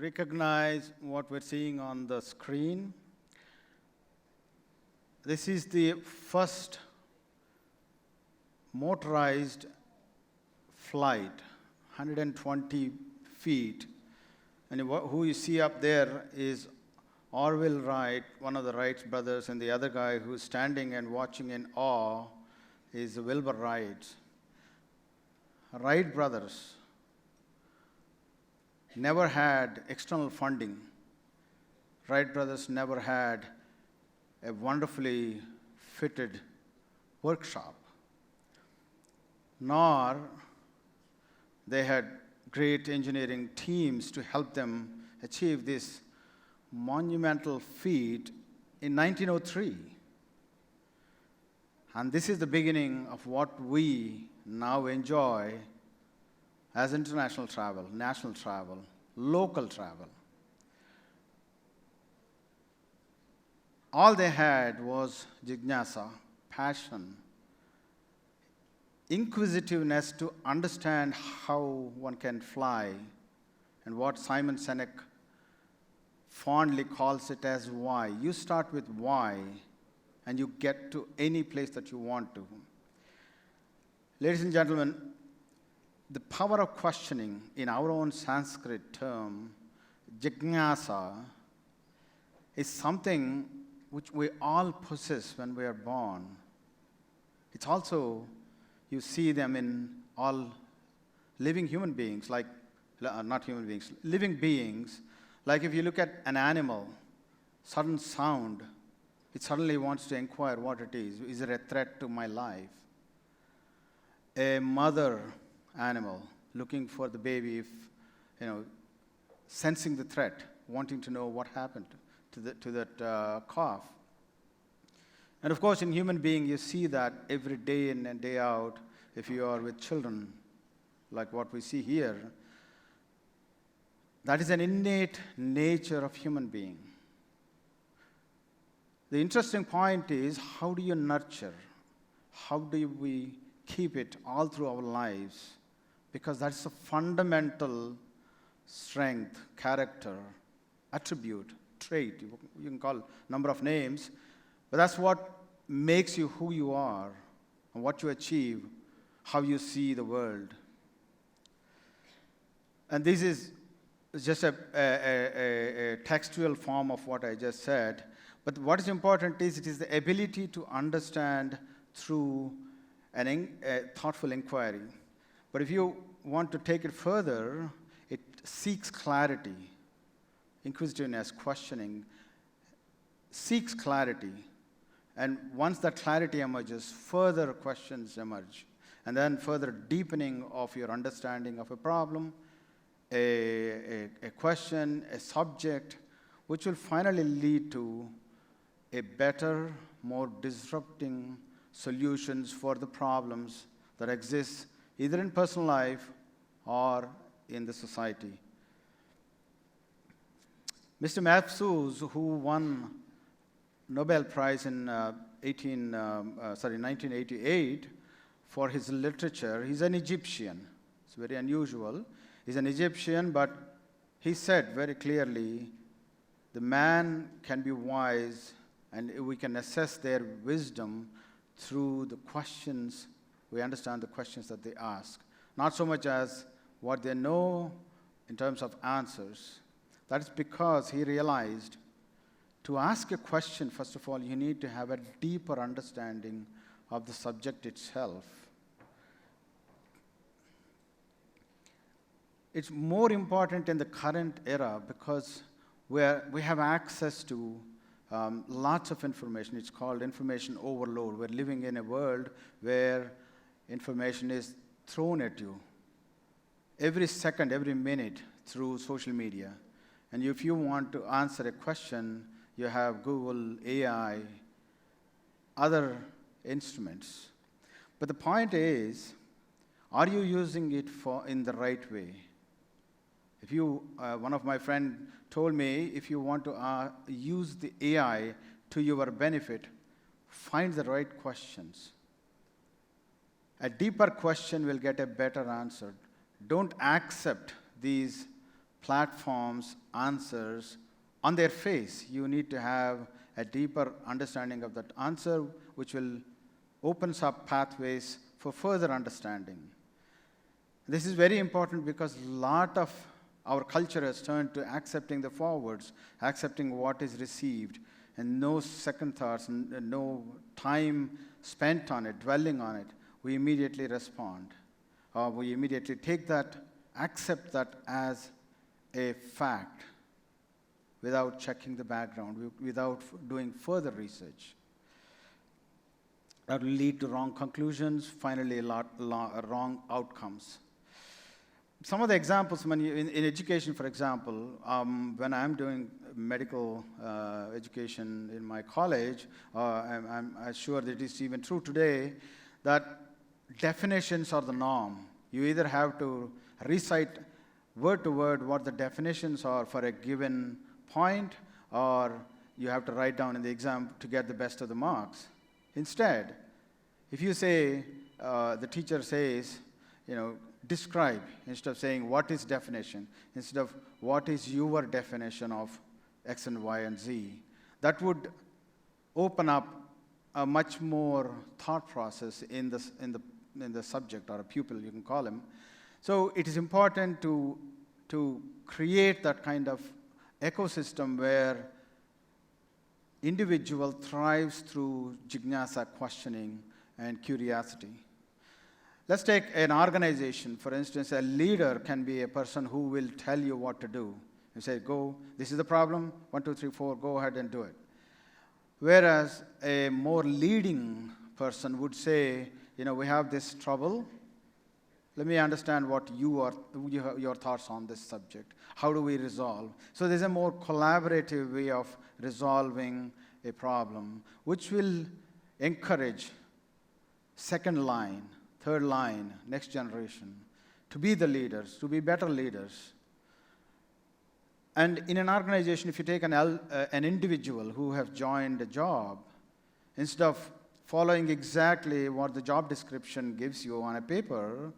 recognize what we're seeing on the screen. This is the first motorized flight, 120 feet. And who you see up there is Orville Wright, one of the Wright brothers, and the other guy who's standing and watching in awe is Wilbur Wright. Wright brothers never had external funding. Wright brothers never had a wonderfully fitted workshop, nor they had great engineering teams to help them achieve this monumental feat in 1903. And this is the beginning of what we now enjoy as international travel, national travel, local travel. All they had was jignasa, passion, inquisitiveness to understand how one can fly, and what Simon Sinek fondly calls it as why. You start with why, and you get to any place that you want to. Ladies and gentlemen, the power of questioning, in our own Sanskrit term, jignasa, is something which we all possess when we are born. It's also, you see them in all living human beings, like, not human beings, living beings. Like if you look at an animal, sudden sound, it suddenly wants to inquire what it is. Is it a threat to my life? A mother animal looking for the baby, if, sensing the threat, wanting to know what happened to that calf. And of course, in human being, you see that every day in and day out, if you are with children, like what we see here. That is an innate nature of human being. The interesting point is, how do you nurture? How do we keep it all through our lives? Because that's a fundamental strength, character, attribute, trait. You can call a number of names, but that's what makes you who you are, and what you achieve, how you see the world. And this is just a textual form of what I just said. But what is important is it is the ability to understand through a thoughtful inquiry. But if you want to take it further, it seeks clarity. Inquisitiveness, questioning, seeks clarity. And once that clarity emerges, further questions emerge. And then further deepening of your understanding of a problem, a question, a subject, which will finally lead to a better, more disrupting solutions for the problems that exist either in personal life or in the society. Mr. Mahfouz, who won Nobel Prize in 1988 for his literature, he's an Egyptian. It's very unusual. He's an Egyptian, but he said very clearly, the man can be wise, and we can assess their wisdom through the questions. We understand the questions that they ask. Not so much as what they know in terms of answers. That is because he realized to ask a question, first of all, you need to have a deeper understanding of the subject itself. It's more important in the current era because we have access to lots of information. It's called information overload. We're living in a world where information is thrown at you every second, every minute through social media. And if you want to answer a question, you have Google, AI, other instruments. But the point is, are you using it in the right way? If you, one of my friends told me, if you want to use the AI to your benefit, find the right questions. A deeper question will get a better answer. Don't accept these platforms, answers on their face. You need to have a deeper understanding of that answer, which will opens up pathways for further understanding. This is very important because a lot of our culture has turned to accepting the forwards, accepting what is received, and no second thoughts, no time spent on it, dwelling on it. We immediately respond. We immediately take that, accept that as a fact without checking the background, without doing further research. That will lead to wrong conclusions, finally wrong outcomes. Some of the examples, in education, for example, when I'm doing medical education in my college, I'm sure that it is even true today, that definitions are the norm. You either have to recite word to word what the definitions are for a given point, or you have to write down in the exam to get the best of the marks. Instead, if you say, the teacher says, describe, instead of saying what is definition, instead of what is your definition of X and Y and Z, that would open up a much more thought process in the subject, or a pupil, you can call him. So it is important to create that kind of ecosystem where individual thrives through jignasa, questioning, and curiosity. Let's take an organization. For instance, a leader can be a person who will tell you what to do. You say, go, this is the problem, 1, 2, 3, 4, go ahead and do it. Whereas a more leading person would say, we have this trouble. Let me understand what your thoughts on this subject. How do we resolve? So there's a more collaborative way of resolving a problem, which will encourage second line, third line, next generation to be the leaders, to be better leaders. And in an organization, if you take an individual who have joined a job, instead of following exactly what the job description gives you on a paper,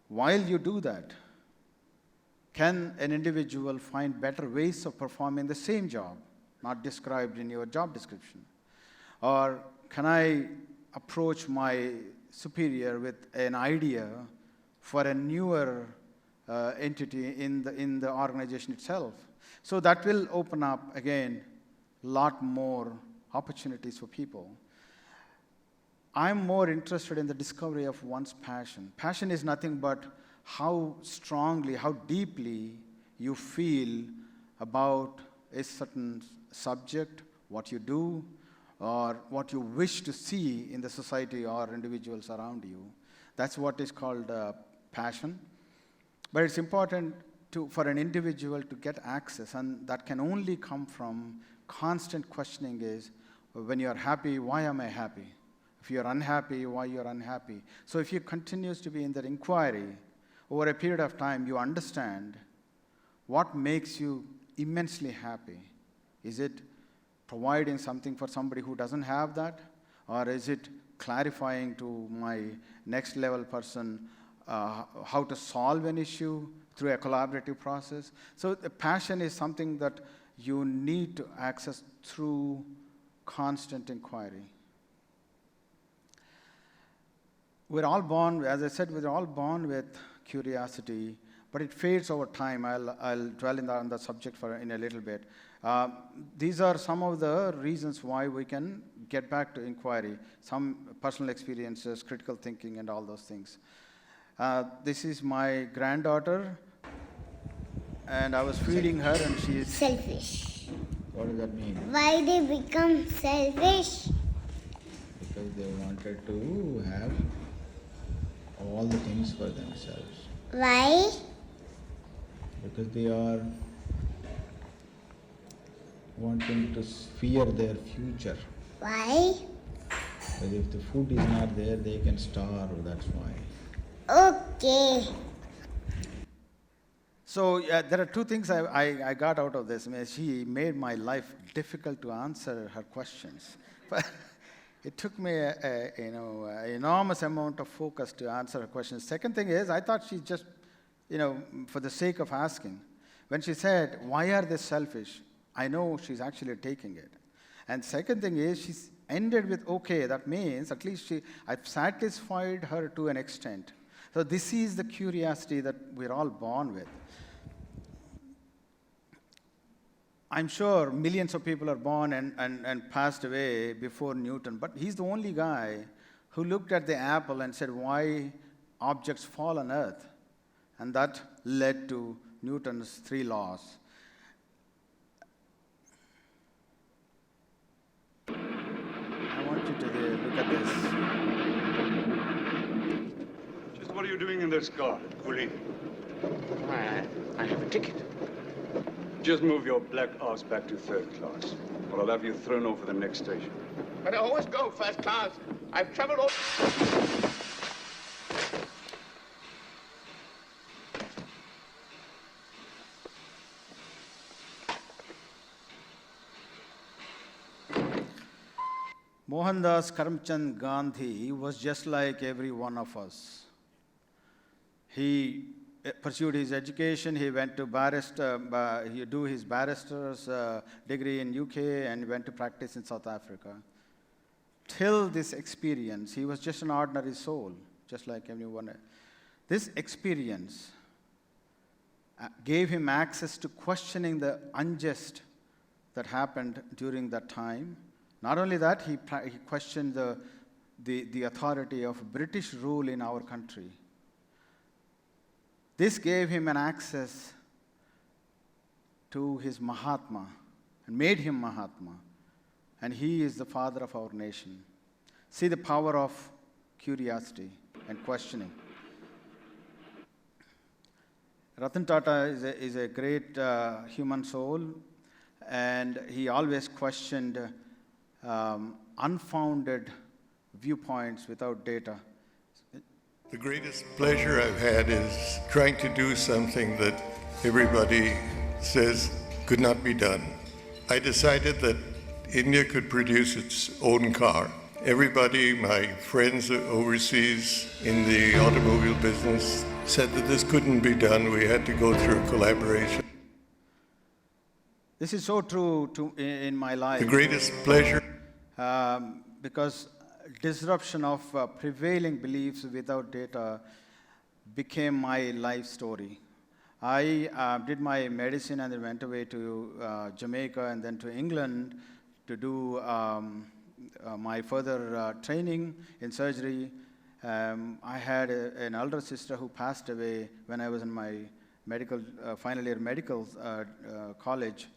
while you do that, can an individual find better ways of performing the same job, not described in your job description? Or can I approach my superior with an idea for a newer entity in the organization itself? So that will open up, again, a lot more opportunities for people. I'm more interested in the discovery of one's passion. Passion is nothing but how strongly, how deeply you feel about a certain subject, what you do, or what you wish to see in the society or individuals around you. That's what is called passion. But it's important for an individual to get access, and that can only come from constant questioning. Is when you're happy, why am I happy? If you're unhappy, why you're unhappy? So if you continues to be in that inquiry, over a period of time, you understand what makes you immensely happy. Is it providing something for somebody who doesn't have that? Or is it clarifying to my next level person how to solve an issue through a collaborative process? So the passion is something that you need to access through constant inquiry. We're all born, as I said, we're all born with curiosity, but it fades over time. I'll dwell on the subject in a little bit. These are some of the reasons why we can get back to inquiry, some personal experiences, critical thinking, and all those things. This is my granddaughter, and I was feeding her, and she is... Selfish. What does that mean? Why they become selfish? Because they wanted to have all the things for themselves. Why? Because they are wanting to fear their future. Why? Because if the food is not there, they can starve, that's why. Okay. So there are two things I got out of this. I mean, she made my life difficult to answer her questions. But it took me an enormous amount of focus to answer her questions. Second thing is, I thought she just, for the sake of asking. When she said, why are they selfish? I know she's actually taking it. And second thing is, she's ended with, okay, that means at least I've satisfied her to an extent. So this is the curiosity that we're all born with. I'm sure millions of people are born and passed away before Newton, but he's the only guy who looked at the apple and said, why objects fall on earth? And that led to Newton's 3 laws. I want you to look at this. Just what are you doing in this car, Coolie? I have a ticket. Just move your black ass back to 3rd class, or I'll have you thrown over the next station. But I always go first class. I've traveled all... Mohandas Karamchand Gandhi was just like every one of us. He pursued his education. He went to he do his barrister's degree in UK and went to practice in South Africa. Till this experience, he was just an ordinary soul, just like everyone. This experience gave him access to questioning the unjust that happened during that time. Not only that, he questioned the authority of British rule in our country. This gave him an access to his Mahatma and made him Mahatma. And he is the father of our nation. See the power of curiosity and questioning. Ratan Tata is a great human soul, and he always questioned unfounded viewpoints without data. The greatest pleasure I've had is trying to do something that everybody says could not be done. I decided that India could produce its own car. Everybody, my friends overseas in the automobile business, said that this couldn't be done. We had to go through collaboration. This is so true in my life. The greatest pleasure. Because disruption of prevailing beliefs without data became my life story. I did my medicine and then went away to Jamaica and then to England to do my further training in surgery. I had an elder sister who passed away when I was in my final year medical college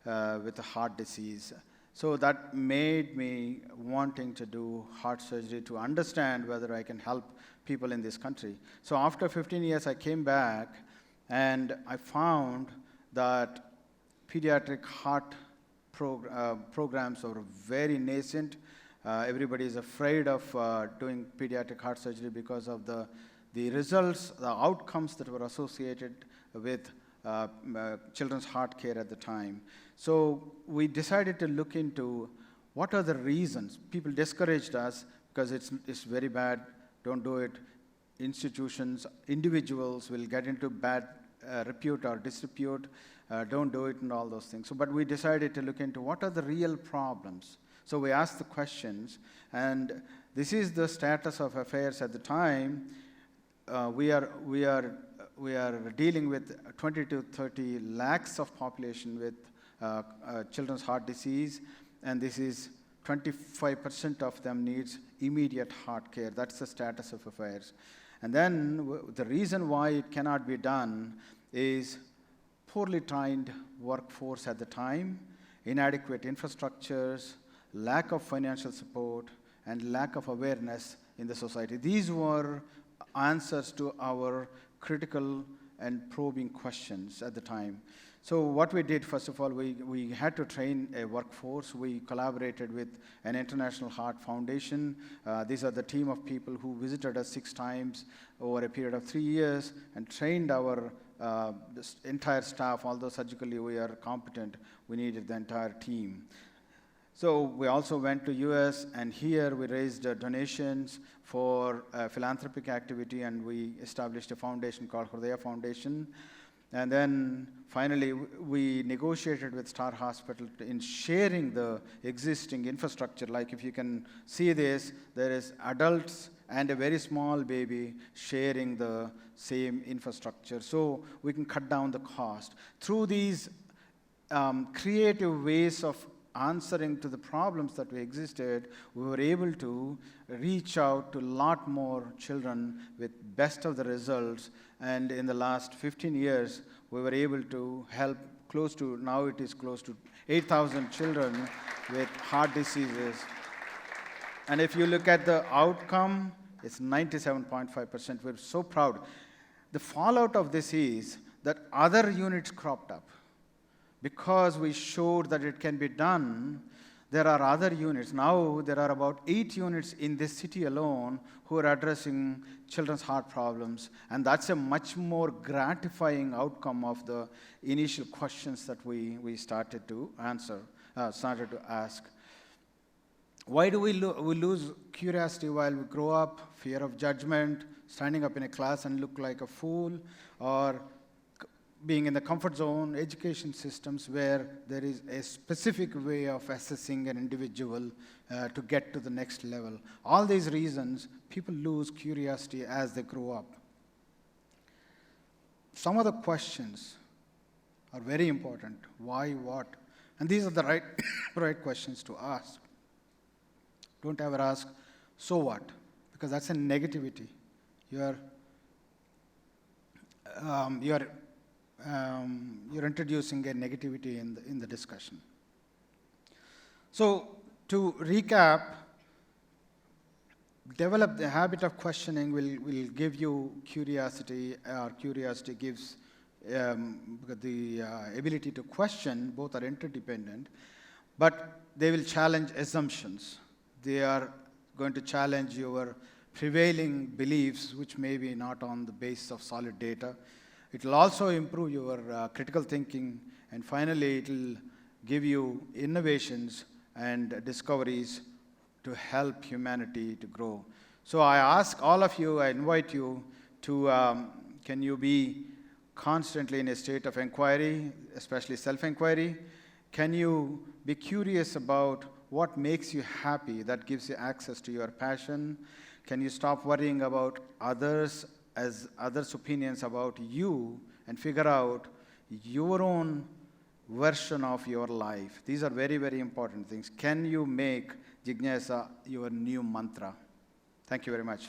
with a heart disease. So that made me wanting to do heart surgery to understand whether I can help people in this country. So after 15 years, I came back and I found that pediatric heart programs are very nascent. Everybody is afraid of doing pediatric heart surgery because of the results, the outcomes that were associated with children's heart care at the time. So we decided to look into what are the reasons. People discouraged us because it's very bad, don't do it. Institutions, individuals will get into bad repute or disrepute, don't do it and all those things. So, but we decided to look into what are the real problems. So we asked the questions, and this is the status of affairs at the time. We are dealing with 20 to 30 lakhs of population with children's heart disease, and this is 25% of them needs immediate heart care. That's the status of affairs. And then the reason why it cannot be done is poorly trained workforce at the time, inadequate infrastructures, lack of financial support, and lack of awareness in the society. These were answers to our critical and probing questions at the time. So what we did, first of all, we had to train a workforce. We collaborated with an International Heart Foundation. These are the team of people who visited us 6 times over a period of 3 years and trained our this entire staff. Although surgically we are competent, we needed the entire team. So we also went to US, and here we raised donations for philanthropic activity, and we established a foundation called Hridaya Foundation. And then finally, we negotiated with Star Hospital in sharing the existing infrastructure. Like if you can see this, there is adults and a very small baby sharing the same infrastructure. So we can cut down the cost. Through these creative ways of answering to the problems that we existed, we were able to reach out to a lot more children with best of the results. And in the last 15 years, we were able to help now it is close to 8,000 children with heart diseases. And if you look at the outcome, it's 97.5%. We're so proud. The fallout of this is that other units cropped up. Because we showed that it can be done, there are other units. Now there are about 8 units in this city alone who are addressing children's heart problems. And that's a much more gratifying outcome of the initial questions that we started to ask. Why do we lose curiosity while we grow up? Fear of judgment, standing up in a class and look like a fool, or being in the comfort zone, education systems where there is a specific way of assessing an individual to get to the next level. All these reasons, people lose curiosity as they grow up. Some of the questions are very important. Why, what? And these are the right questions to ask. Don't ever ask, so what? Because that's a negativity. You're introducing a negativity in the discussion. So to recap, develop the habit of questioning will give you curiosity, or curiosity gives the ability to question. Both are interdependent, but they will challenge assumptions. They are going to challenge your prevailing beliefs, which may be not on the basis of solid data. It will also improve your critical thinking, and finally, it will give you innovations and discoveries to help humanity to grow. So I ask all of you, I invite you to, can you be constantly in a state of inquiry, especially self-inquiry? Can you be curious about what makes you happy, that gives you access to your passion? Can you stop worrying about others' opinions about you and figure out your own version of your life? These are very, very important things. Can you make Jignasa your new mantra? Thank you very much.